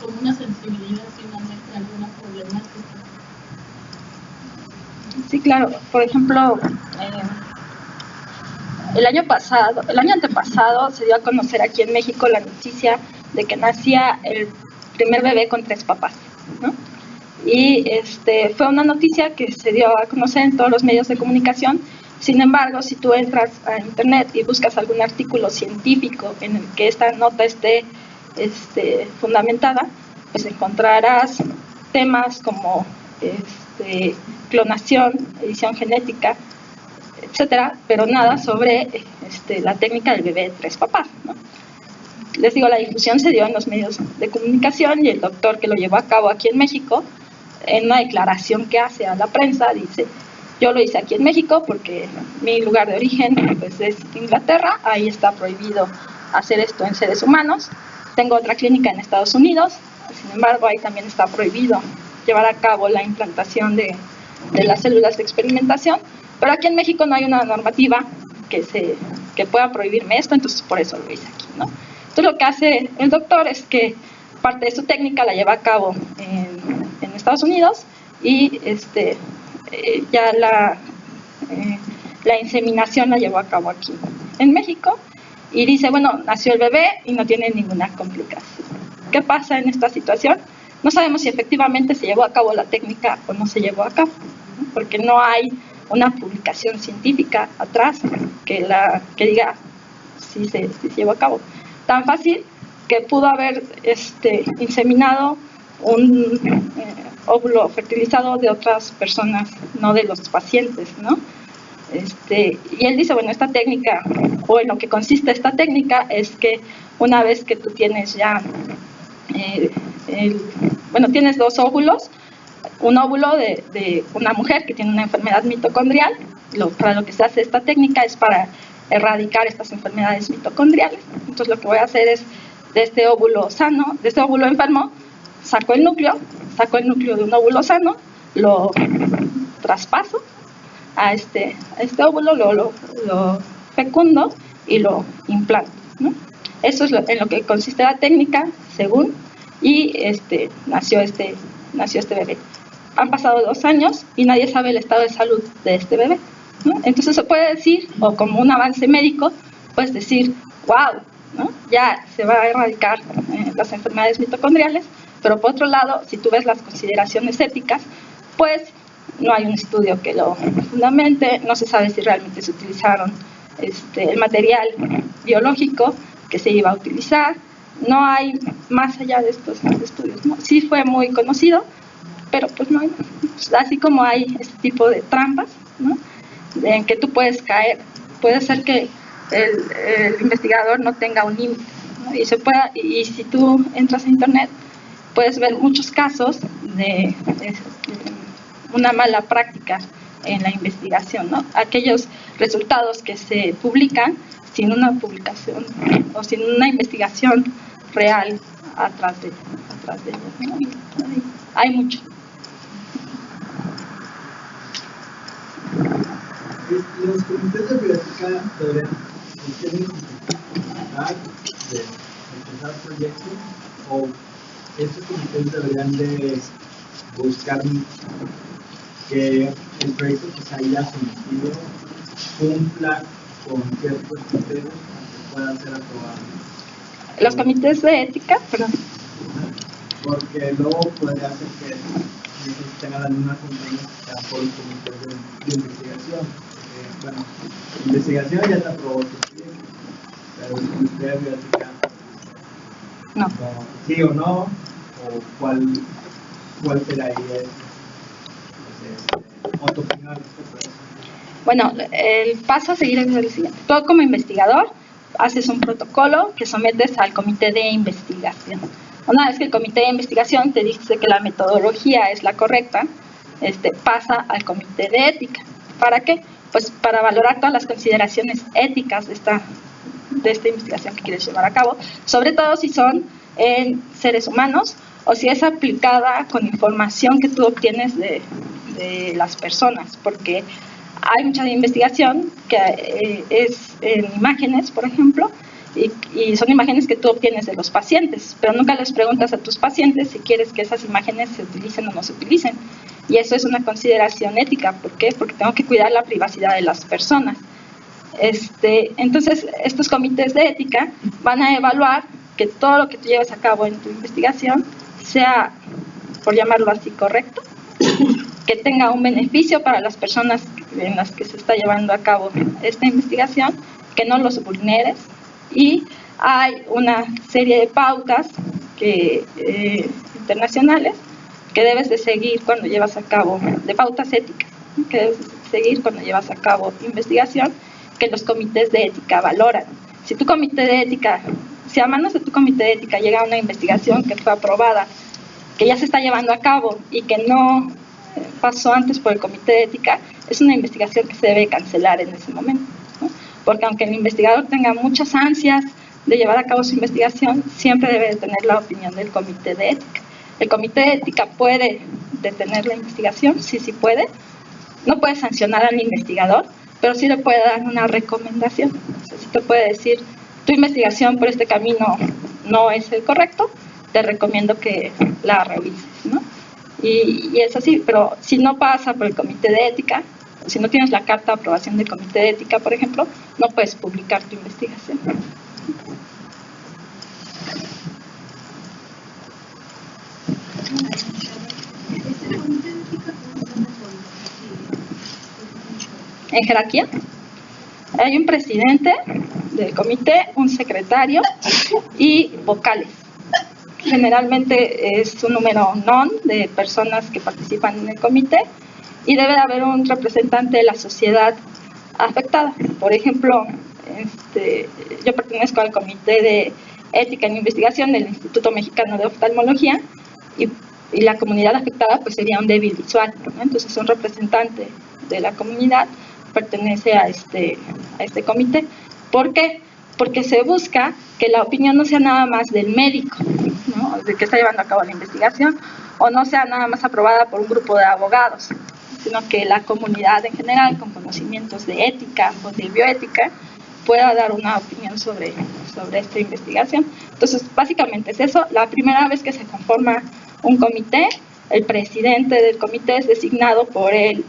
como una sensibilidad finalmente a alguna problemática. Sí, claro. Por ejemplo, el año antepasado se dio a conocer aquí en México la noticia de que nacía el primer bebé con 3 papás, ¿no? Y fue una noticia que se dio a conocer en todos los medios de comunicación. Sin embargo, si tú entras a internet y buscas algún artículo científico en el que esta nota esté fundamentada, pues encontrarás temas como clonación, edición genética, etcétera, pero nada sobre la técnica del bebé de 3 papás, ¿no? Les digo, la difusión se dio en los medios de comunicación, y el doctor que lo llevó a cabo aquí en México, en una declaración que hace a la prensa, dice: yo lo hice aquí en México porque mi lugar de origen pues es Inglaterra, ahí está prohibido hacer esto en seres humanos. Tengo otra clínica en Estados Unidos, sin embargo ahí también está prohibido llevar a cabo la implantación de las células de experimentación, pero aquí en México no hay una normativa que pueda prohibirme esto, entonces por eso lo hice aquí, ¿no? Entonces lo que hace el doctor es que parte de su técnica la lleva a cabo en Estados Unidos, y ya la inseminación la llevó a cabo aquí en México, y dice, bueno, nació el bebé y no tiene ninguna complicación. ¿Qué pasa en esta situación? no sabemos si efectivamente se llevó a cabo la técnica o no se llevó a cabo, ¿no? Porque no hay una publicación científica atrás que diga si se llevó a cabo. Tan fácil que pudo haber inseminado un óvulo fertilizado de otras personas, no de los pacientes, ¿no? Y él dice, bueno, esta técnica, o en lo que consiste esta técnica, es que una vez que tú tienes ya, tienes dos óvulos, un óvulo de una mujer que tiene una enfermedad mitocondrial, para lo que se hace esta técnica es para erradicar estas enfermedades mitocondriales. Entonces lo que voy a hacer es, de este óvulo sano, de este óvulo enfermo, saco el núcleo de un óvulo sano, lo traspaso a este óvulo, lo fecundo y lo implanto, ¿no? Eso es en lo que consiste la técnica, según, y nació este bebé. Han pasado 2 años y nadie sabe el estado de salud de este bebé, ¿no? Entonces se puede decir, o como un avance médico, puedes decir, wow, ¿no? Ya se va a erradicar las enfermedades mitocondriales, pero por otro lado, si tú ves las consideraciones éticas, pues no hay un estudio que lo fundamente, no se sabe si realmente se utilizaron el material biológico que se iba a utilizar, no hay más allá de estos estudios, ¿no? Sí fue muy conocido, pero pues no hay, pues, así como hay este tipo de trampas, ¿no? En que tú puedes caer, puede ser que el investigador no tenga un límite, ¿no? Y si tú entras a internet puedes ver muchos casos de una mala práctica en la investigación, ¿no? Aquellos resultados que se publican sin una publicación o sin una investigación real atrás de ellos, ¿no? Hay mucho. Los comités de bioética tienen dificultad de empezar proyectos, o estos comités deberían de buscar que el proyecto que se haya sometido cumpla con ciertos criterios para que pueda ser aprobado. Los comités de ética, perdón. Porque luego podría hacer que tengan la misma competencia por los comités de investigación. Bueno, investigación ya te aprobó tu proyecto, pero el comité de bioética no. Sí o no, o cuál será ahí tu opinión respecto a eso. Bueno, el paso a seguir es el siguiente. Tú como investigador haces un protocolo que sometes al comité de investigación. Una vez que el comité de investigación te dice que la metodología es la correcta, pasa al comité de ética. ¿Para qué? Pues para valorar todas las consideraciones éticas de esta investigación que quieres llevar a cabo, sobre todo si son en seres humanos o si es aplicada con información que tú obtienes de las personas, porque hay mucha investigación que es en imágenes, por ejemplo, y son imágenes que tú obtienes de los pacientes, pero nunca les preguntas a tus pacientes si quieres que esas imágenes se utilicen o no se utilicen. Y eso es una consideración ética. ¿Por qué? Porque tengo que cuidar la privacidad de las personas. Entonces, estos comités de ética van a evaluar que todo lo que tú lleves a cabo en tu investigación sea, por llamarlo así, correcto, que tenga un beneficio para las personas en las que se está llevando a cabo esta investigación, que no los vulneres, y hay una serie de pautas internacionales que debes de seguir cuando llevas a cabo, de pautas éticas, que debes de seguir cuando llevas a cabo investigación, que los comités de ética valoran. Si a manos de tu comité de ética llega una investigación que fue aprobada, que ya se está llevando a cabo y que no pasó antes por el comité de ética, es una investigación que se debe cancelar en ese momento, ¿no? Porque aunque el investigador tenga muchas ansias de llevar a cabo su investigación, siempre debe de tener la opinión del comité de ética. El comité de ética puede detener la investigación, sí puede. No puede sancionar al investigador, pero sí le puede dar una recomendación. O sea, sí te puede decir, tu investigación por este camino no es el correcto, te recomiendo que la revises, ¿no? Y es así, pero si no pasa por el comité de ética, si no tienes la carta de aprobación del comité de ética, por ejemplo, no puedes publicar tu investigación. en jerarquía. Hay un presidente del comité, un secretario y vocales. Generalmente es un número non de personas que participan en el comité y debe de haber un representante de la sociedad afectada. Por ejemplo, yo pertenezco al Comité de Ética en Investigación del Instituto Mexicano de Oftalmología y la comunidad afectada pues sería un débil visual, ¿no? Entonces un representante de la comunidad pertenece a este comité. ¿Por qué? Porque se busca que la opinión no sea nada más del médico, ¿no?, de que está llevando a cabo la investigación, o no sea nada más aprobada por un grupo de abogados, sino que la comunidad en general, con conocimientos de ética o de bioética, pueda dar una opinión sobre esta investigación. Entonces, básicamente es eso. La primera vez que se conforma un comité, el presidente del comité es designado por el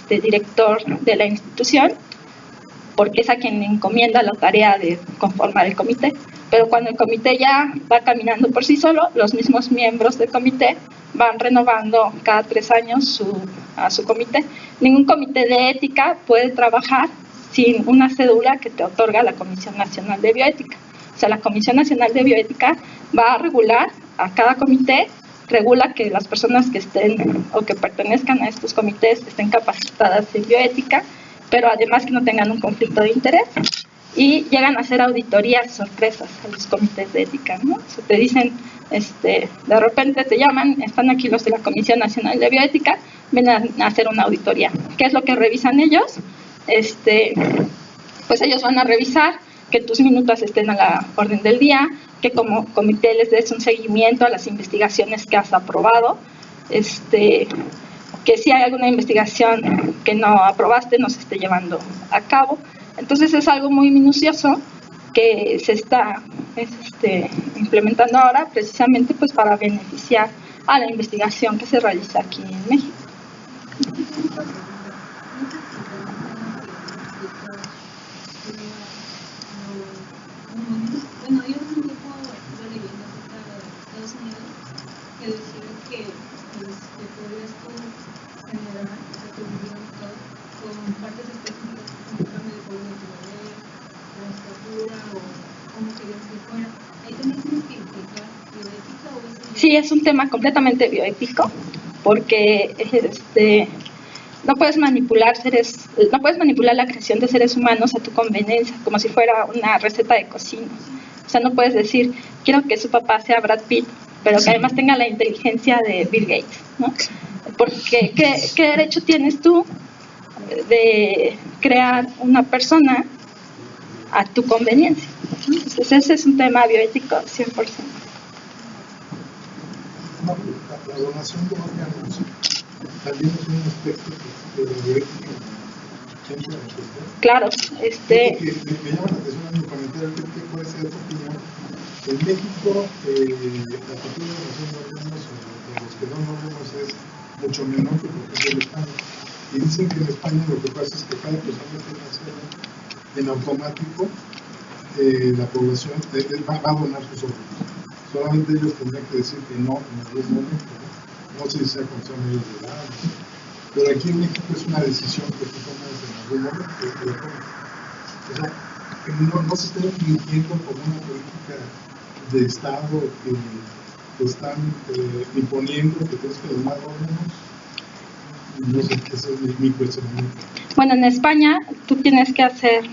director de la institución, porque es a quien le encomienda la tarea de conformar el comité. Pero cuando el comité ya va caminando por sí solo, los mismos miembros del comité van renovando cada 3 años a su comité. Ningún comité de ética puede trabajar sin una cédula que te otorga la Comisión Nacional de Bioética. O sea, la Comisión Nacional de Bioética va a regular a cada comité, regula que las personas que estén o que pertenezcan a estos comités estén capacitadas en bioética, pero además que no tengan un conflicto de interés, y llegan a hacer auditorías sorpresas a los comités de ética, ¿no? O sea, te dicen, de repente te llaman, están aquí los de la Comisión Nacional de Bioética, vienen a hacer una auditoría. ¿Qué es lo que revisan ellos? Pues ellos van a revisar que tus minutos estén a la orden del día, que como comité les des un seguimiento a las investigaciones que has aprobado, que si hay alguna investigación que no aprobaste no se esté llevando a cabo. Entonces es algo muy minucioso que se está implementando ahora precisamente pues para beneficiar a la investigación que se realiza aquí en México. Bueno, yo hace un tiempo estuve leyendo acerca de Estados Unidos que decía que podrías generar, o sea, tu video con partes específicas como el cambio de color de tu cabello, la estatura o cómo querías que fuera. Ahí también tienes que implicar bioética o es... Sí, es un tema completamente bioético porque no puedes manipular la creación de seres humanos a tu conveniencia, como si fuera una receta de cocina. O sea, no puedes decir, quiero que su papá sea Brad Pitt, pero que además tenga la inteligencia de Bill Gates, ¿no? Porque, ¿qué derecho tienes tú de crear una persona a tu conveniencia? Entonces, ese es un tema bioético 100%. La donación de órganos también es un aspecto de la bioética. Claro, Me llama la atención en mi comentario que puede ser tu opinión. En México, la cultura de donación de órganos de los que donan órganos es mucho menor que por ejemplo en España. Y dicen que en España lo que pasa es que cada persona tiene que hacer en automático, la población va a donar sus órganos. Solamente ellos tendrán que decir que no en algún momento, no sé si sea cuando sean ellos de edad, pero aquí en México es una decisión que tú tomas en algún momento. O sea, no se está infringiendo por una política de Estado que están imponiendo que tienes que donar órganos. No sé, ese es mi cuestionamiento. Bueno, en España tú tienes que hacer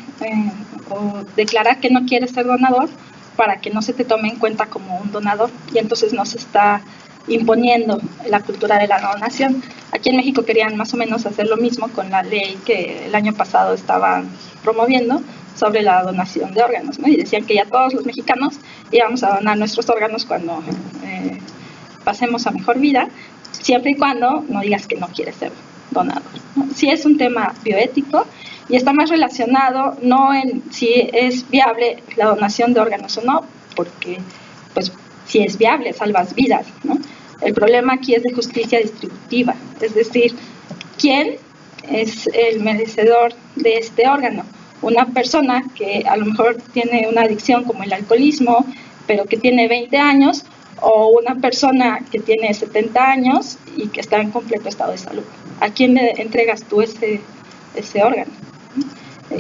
o declarar que no quieres ser donador para que no se te tome en cuenta como un donador, y entonces no se está imponiendo la cultura de la donación. Aquí en México querían más o menos hacer lo mismo con la ley que el año pasado estaban promoviendo sobre la donación de órganos, ¿no? Y decían que ya todos los mexicanos íbamos a donar nuestros órganos cuando pasemos a mejor vida, siempre y cuando no digas que no quieres ser donador, ¿no? Sí es un tema bioético y está más relacionado no en si es viable la donación de órganos o no, porque pues si es viable salvas vidas, ¿no? El problema aquí es de justicia distributiva, es decir, ¿quién es el merecedor de este órgano? Una persona que a lo mejor tiene una adicción como el alcoholismo, pero que tiene 20 años, o una persona que tiene 70 años y que está en completo estado de salud. ¿A quién le entregas tú ese órgano?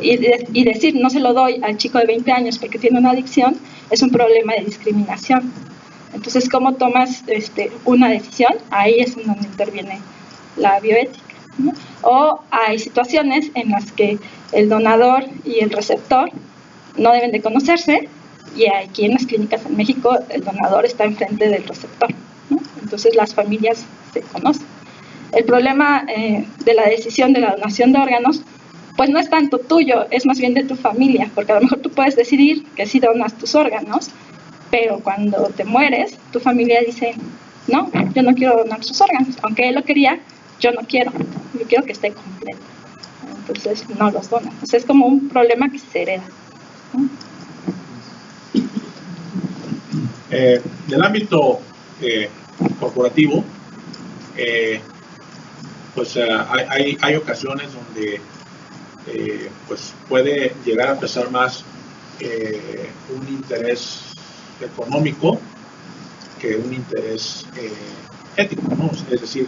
Y decir no se lo doy al chico de 20 años porque tiene una adicción es un problema de discriminación. Entonces, ¿cómo tomas una decisión? Ahí es en donde interviene la bioética, ¿no? O hay situaciones en las que el donador y el receptor no deben de conocerse, y aquí en las clínicas en México el donador está enfrente del receptor, ¿no? Entonces las familias se conocen. El problema de la decisión de la donación de órganos pues no es tanto tuyo, es más bien de tu familia, porque a lo mejor tú puedes decidir que sí donas tus órganos, pero cuando te mueres, tu familia dice, no, yo no quiero donar sus órganos, aunque él lo quería, yo no quiero, yo quiero que esté completo. Entonces no los donan. O sea, es como un problema que se hereda, ¿no? Del ámbito corporativo, pues hay ocasiones donde pues puede llegar a pesar más un interés económico que un interés ético, ¿no? Es decir,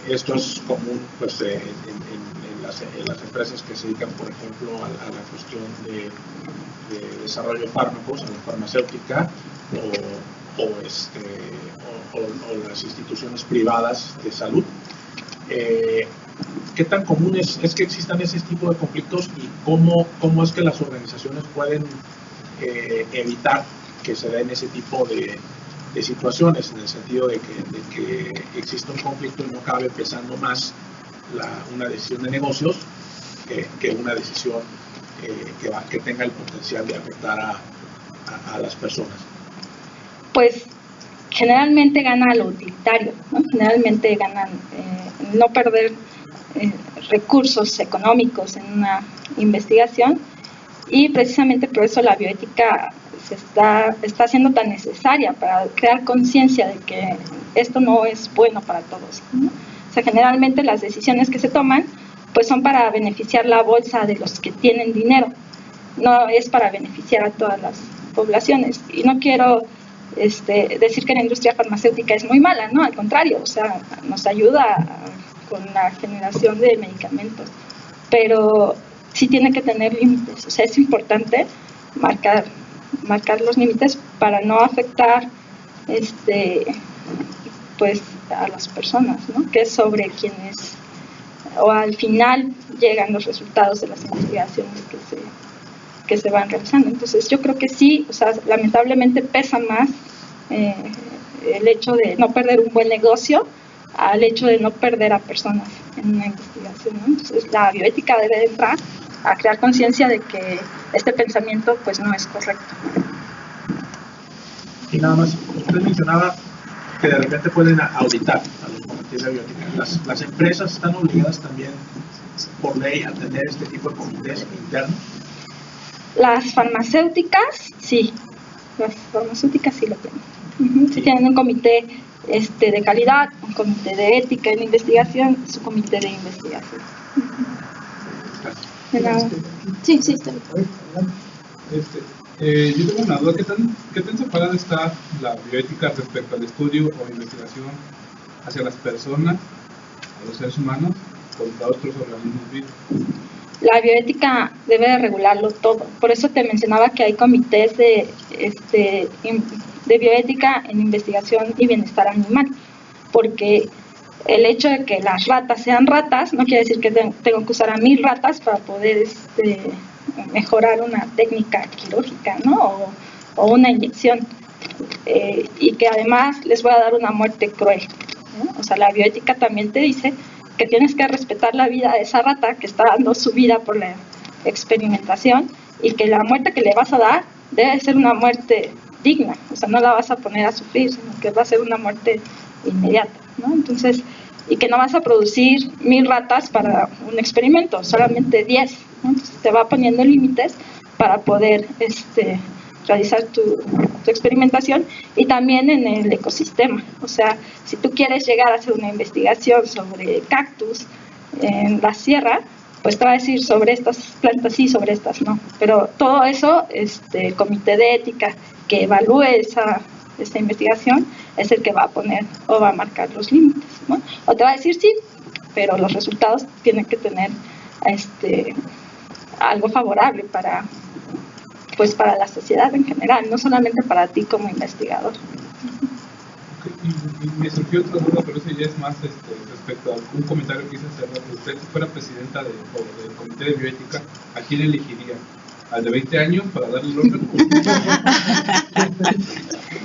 esto es común pues, en las empresas que se dedican, por ejemplo, a la cuestión de desarrollo de fármacos, a la farmacéutica, o las instituciones privadas de salud. ¿Qué tan común es que existan ese tipo de conflictos y cómo es que las organizaciones pueden evitar que se den ese tipo de situaciones, en el sentido de que existe un conflicto y no acabe pesando más una decisión de negocios que una decisión que tenga el potencial de afectar a las personas? Pues generalmente gana lo utilitario, ¿no? Generalmente ganan no perder recursos económicos en una investigación, y precisamente por eso la bioética se está haciendo tan necesaria, para crear conciencia de que esto no es bueno para todos, ¿no? O sea, generalmente las decisiones que se toman pues son para beneficiar la bolsa de los que tienen dinero, no es para beneficiar a todas las poblaciones. Y no quiero decir que la industria farmacéutica es muy mala, no, al contrario, o sea, nos ayuda con la generación de medicamentos, pero sí tiene que tener límites. O sea, es importante marcar los límites para no afectar pues a las personas, ¿no? Que es sobre quienes o al final llegan los resultados de las investigaciones que se van realizando. Entonces yo creo que sí, o sea, lamentablemente pesa más el hecho de no perder un buen negocio al hecho de no perder a personas en una investigación, ¿no? Entonces la bioética debe de entrar a crear conciencia de que este pensamiento pues no es correcto. Y nada más, usted mencionaba que de repente pueden auditar a los comités de bioética. ¿Las empresas están obligadas también por ley a tener este tipo de comités internos? Las farmacéuticas sí lo tienen. Sí tienen un comité de calidad, un comité de ética en investigación, su comité de investigación. Sí, está bien. Yo tengo una duda, ¿qué tan separada está la bioética respecto al estudio o investigación hacia las personas, a los seres humanos, contra otros organismos vivos? La bioética debe de regularlo todo. Por eso te mencionaba que hay comités de bioética en investigación y bienestar animal, porque el hecho de que las ratas sean ratas no quiere decir que tengo que usar a 1000 ratas para poder mejorar una técnica quirúrgica, ¿no? O una inyección, y que además les voy a dar una muerte cruel, ¿no? O sea, la bioética también te dice que tienes que respetar la vida de esa rata que está dando su vida por la experimentación, y que la muerte que le vas a dar debe ser una muerte digna, o sea, no la vas a poner a sufrir, sino que va a ser una muerte inmediata, ¿no? Entonces, y que no vas a producir 1000 ratas para un experimento, solamente 10, ¿no? Entonces te va poniendo límites para poder realizar tu experimentación, y también en el ecosistema. O sea, si tú quieres llegar a hacer una investigación sobre cactus en la sierra, pues te va a decir sobre estas plantas sí, sobre estas no. Pero todo eso, el comité de ética que evalúe esta investigación es el que va a poner o va a marcar los límites, ¿no? O te va a decir sí, pero los resultados tienen que tener algo favorable para la sociedad en general, no solamente para ti como investigador. Y me surgió otra duda, pero eso ya es más respecto a un comentario que hice hace rato. Usted, si fuera presidenta del Comité de Bioética, ¿a quién elegiría? ¿Al de 20 años para darle el orden?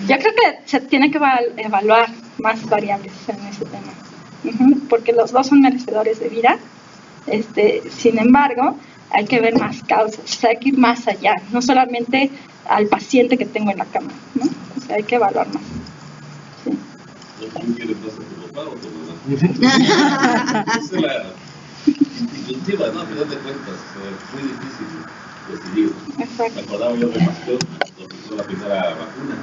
Yo creo que se tiene que evaluar más variables en ese tema, porque los dos son merecedores de vida. Sin embargo, hay que ver más causas, o sea, hay que ir más allá, no solamente al paciente que tengo en la cama, ¿no? O sea, hay que evaluar más. Sí. ¿Quién quiere pasar tu papá o tu mamá? Esa es la disyuntiva, ¿no? A final de cuentas, muy difícil decidir. Me acordaba yo de Pasteur, cuando hizo la primera vacuna.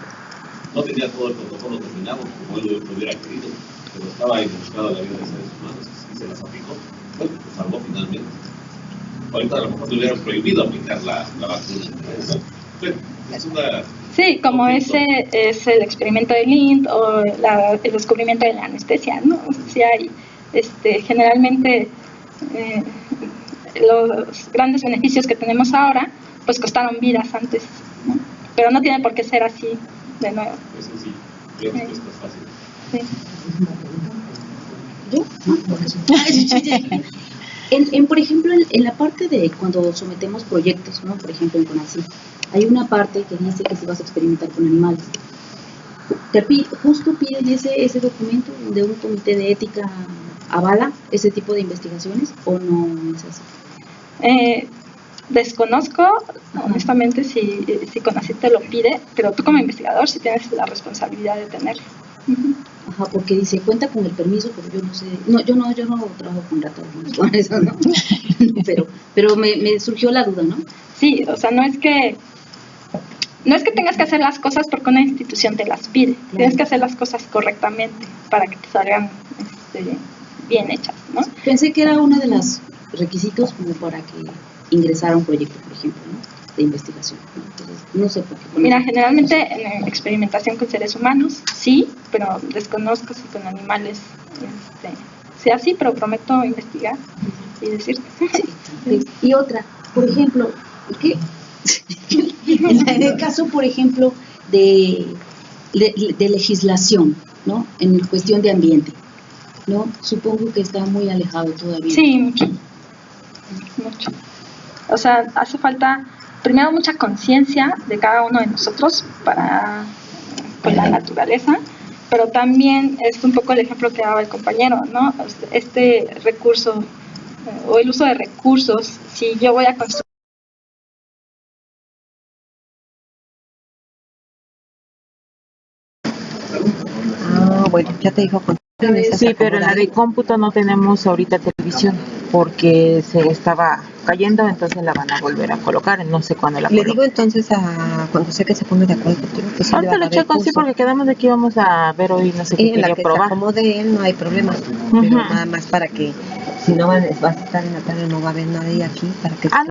No tenía todo el protocolo terminado, como él lo hubiera querido, pero estaba involucrado en la vida de seres humanos y se las aplicó. Bueno, pues salvó finalmente. Ahorita a lo mejor le hubieran prohibido aplicar la vacuna. Bueno, es una... Sí, como ese es el experimento de Lind o el descubrimiento de la anestesia, ¿no? O sea, hay, generalmente los grandes beneficios que tenemos ahora, pues costaron vidas antes, ¿no? Pero no tiene por qué ser así de nuevo. Es sencillo, la respuesta es fácil. Sí. Por ejemplo, en la parte de cuando sometemos proyectos, ¿no? Por ejemplo, en CONACYT, hay una parte que dice que si vas a experimentar con animales. ¿Justo piden ese documento donde un comité de ética avala ese tipo de investigaciones o no es así? Desconozco, honestamente, si CONACYT te lo pide, pero tú como investigador sí tienes la responsabilidad de tenerlo. Ajá, porque dice, cuenta con el permiso, pero yo no sé, yo no trabajo con ratas, con eso, ¿no? pero me surgió la duda, ¿no? Sí, o sea, no es que tengas que hacer las cosas porque una institución te las pide, claro. Tienes que hacer las cosas correctamente para que te salgan bien hechas, ¿no? Pensé que era uno de los requisitos como para que ingresara un proyecto, por ejemplo, ¿no? De investigación, ¿no? Entonces, no sé por qué. Mira, generalmente en experimentación con seres humanos, sí, pero desconozco si con animales sea así, pero prometo investigar y decirte. Sí. Y otra, por ejemplo, ¿qué? En el caso, por ejemplo, de legislación, ¿no? En cuestión de ambiente, ¿no? Supongo que está muy alejado todavía. Sí, mucho. O sea, hace falta primero mucha conciencia de cada uno de nosotros con la naturaleza, pero también es un poco el ejemplo que daba el compañero, ¿no? Este recurso o el uso de recursos, si yo voy a construir bueno, ya te dijo. Sí, pero en la de cómputo no tenemos ahorita televisión porque se estaba cayendo, entonces la van a volver a colocar, no sé cuándo la colocan. Le digo entonces cuando sé que se pone de acuerdo contigo, pues sí. Ahorita lo checo, sí, porque quedamos de que íbamos a ver hoy, no sé qué quería probar. En la que se acomode él no hay problema, pero nada más para que, si no vas a estar en la tarde no va a haber nadie aquí para que...